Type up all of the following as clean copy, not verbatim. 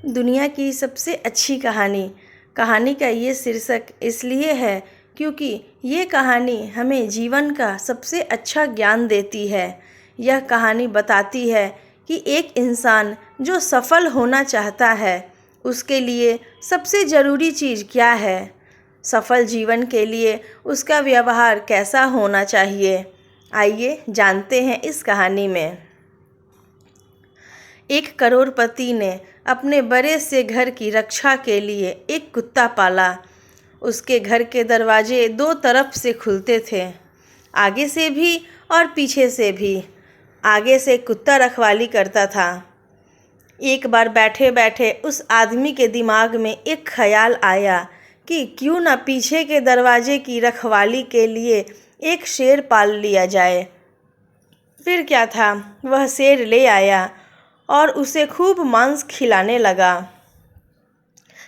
दुनिया की सबसे अच्छी कहानी। कहानी का ये शीर्षक इसलिए है क्योंकि ये कहानी हमें जीवन का सबसे अच्छा ज्ञान देती है। यह कहानी बताती है कि एक इंसान जो सफल होना चाहता है उसके लिए सबसे ज़रूरी चीज़ क्या है। सफल जीवन के लिए उसका व्यवहार कैसा होना चाहिए। आइए जानते हैं इस कहानी में। एक करोड़पति ने अपने बड़े से घर की रक्षा के लिए एक कुत्ता पाला। उसके घर के दरवाजे दो तरफ से खुलते थे, आगे से भी और पीछे से भी। आगे से कुत्ता रखवाली करता था। एक बार बैठे बैठे उस आदमी के दिमाग में एक ख्याल आया कि क्यों न पीछे के दरवाजे की रखवाली के लिए एक शेर पाल लिया जाए। फिर क्या था, वह शेर ले आया और उसे खूब मांस खिलाने लगा।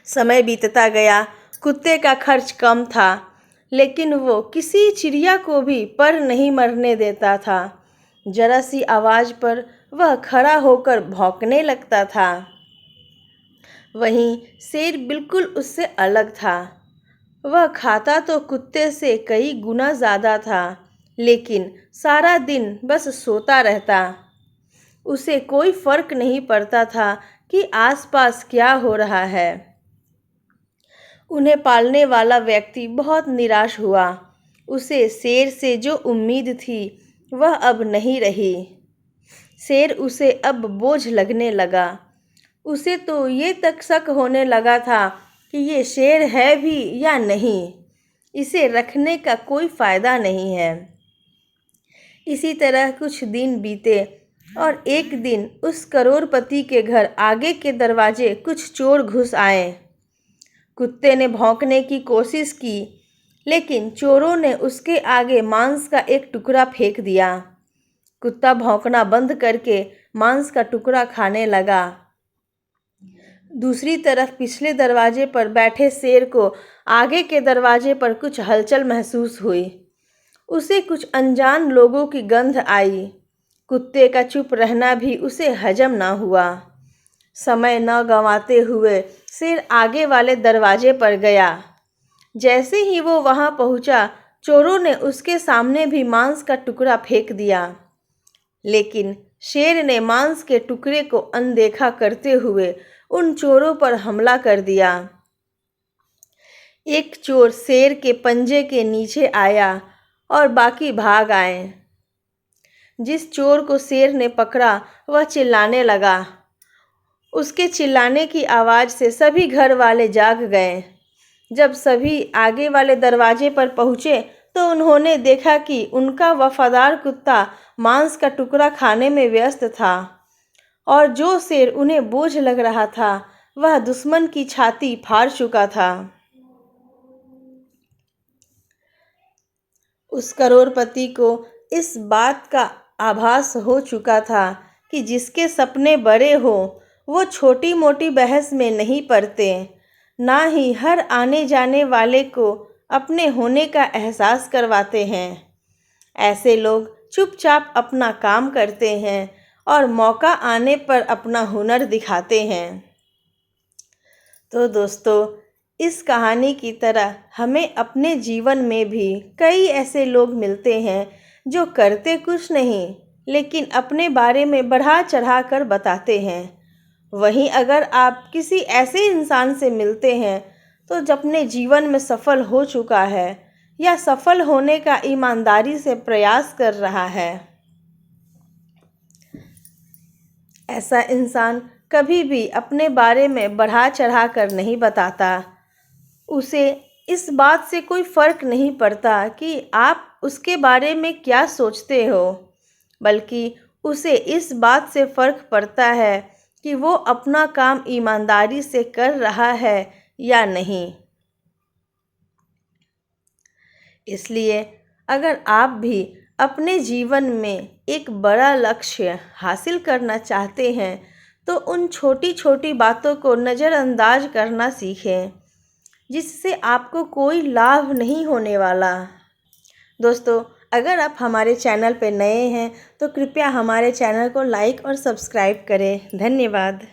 समय बीतता गया, कुत्ते का खर्च कम था, लेकिन वो किसी चिड़िया को भी पर नहीं मरने देता था। जरा सी आवाज़ पर वह खड़ा होकर भौंकने लगता था। वहीं शेर बिल्कुल उससे अलग था। वह खाता तो कुत्ते से कई गुना ज़्यादा था, लेकिन सारा दिन बस सोता रहता। उसे कोई फर्क नहीं पड़ता था कि आसपास क्या हो रहा है। उन्हें पालने वाला व्यक्ति बहुत निराश हुआ। उसे शेर से जो उम्मीद थी वह अब नहीं रही। शेर उसे अब बोझ लगने लगा। उसे तो ये तक शक होने लगा था कि ये शेर है भी या नहीं, इसे रखने का कोई फ़ायदा नहीं है। इसी तरह कुछ दिन बीते और एक दिन उस करोड़पति के घर आगे के दरवाजे कुछ चोर घुस आए। कुत्ते ने भौंकने की कोशिश की, लेकिन चोरों ने उसके आगे मांस का एक टुकड़ा फेंक दिया। कुत्ता भौंकना बंद करके मांस का टुकड़ा खाने लगा। दूसरी तरफ पिछले दरवाजे पर बैठे शेर को आगे के दरवाजे पर कुछ हलचल महसूस हुई। उसे कुछ अनजान लोगों की गंध आई। कुत्ते का चुप रहना भी उसे हजम न हुआ। समय न गंवाते हुए शेर आगे वाले दरवाजे पर गया। जैसे ही वो वहां पहुंचा, चोरों ने उसके सामने भी मांस का टुकड़ा फेंक दिया, लेकिन शेर ने मांस के टुकड़े को अनदेखा करते हुए उन चोरों पर हमला कर दिया। एक चोर शेर के पंजे के नीचे आया और बाकी भाग आए। जिस चोर को शेर ने पकड़ा वह चिल्लाने लगा। उसके चिल्लाने की आवाज़ से सभी घर वाले जाग गए। जब सभी आगे वाले दरवाजे पर पहुँचे तो उन्होंने देखा कि उनका वफादार कुत्ता मांस का टुकड़ा खाने में व्यस्त था, और जो शेर उन्हें बोझ लग रहा था वह दुश्मन की छाती फाड़ चुका था। उस करोड़पति को इस बात का आभास हो चुका था कि जिसके सपने बड़े हो वो छोटी मोटी बहस में नहीं पड़ते, ना ही हर आने जाने वाले को अपने होने का एहसास करवाते हैं। ऐसे लोग चुपचाप अपना काम करते हैं और मौका आने पर अपना हुनर दिखाते हैं। तो दोस्तों, इस कहानी की तरह हमें अपने जीवन में भी कई ऐसे लोग मिलते हैं जो करते कुछ नहीं, लेकिन अपने बारे में बढ़ा चढ़ा कर बताते हैं। वहीं अगर आप किसी ऐसे इंसान से मिलते हैं तो जो अपने जीवन में सफल हो चुका है या सफल होने का ईमानदारी से प्रयास कर रहा है, ऐसा इंसान कभी भी अपने बारे में बढ़ा चढ़ा कर नहीं बताता। उसे इस बात से कोई फ़र्क नहीं पड़ता कि आप उसके बारे में क्या सोचते हो, बल्कि उसे इस बात से फ़र्क पड़ता है कि वो अपना काम ईमानदारी से कर रहा है या नहीं। इसलिए अगर आप भी अपने जीवन में एक बड़ा लक्ष्य हासिल करना चाहते हैं तो उन छोटी छोटी बातों को नज़रअंदाज करना सीखें, जिससे आपको कोई लाभ नहीं होने वाला। दोस्तों, अगर आप हमारे चैनल पर नए हैं तो कृपया हमारे चैनल को लाइक और सब्सक्राइब करें। धन्यवाद।